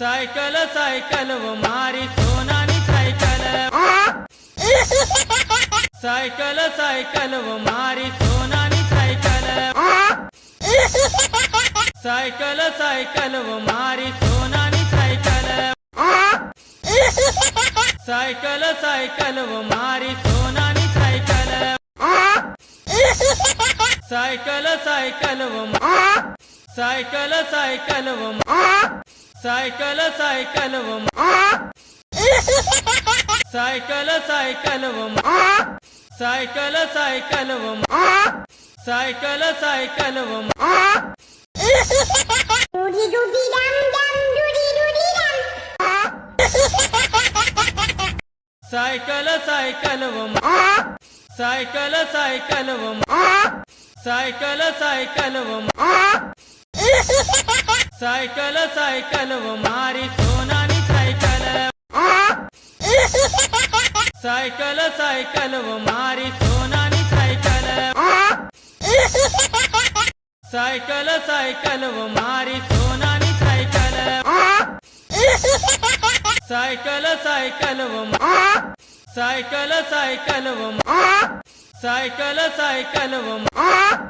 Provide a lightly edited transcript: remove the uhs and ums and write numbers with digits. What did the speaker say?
cycle cycle व मारी सोनानी cycle cycle cycle व मारी सोनानी cycle cycle cycle व मारी सोनानी सायकल सायकल सायकल व मारी सोनानी सायकल सायकल सायकल व सायकल सायकल व सायकल सायकल व सायकल सायकल व सायकल सायकल व सायकल सायकल व डुडी डुडी डम डम डुडी डुडी डम सायकल सायकल व सायकल सायकल व सायकल सायकल व सायकल सायकल व मारी सोनानी सायकल सायकल सायकल व मारी सोनानी सायकल सायकल सायकल व मारी सोनानी सायकल सायकल सायकल व सायकल सायकल व सायकल सायकल व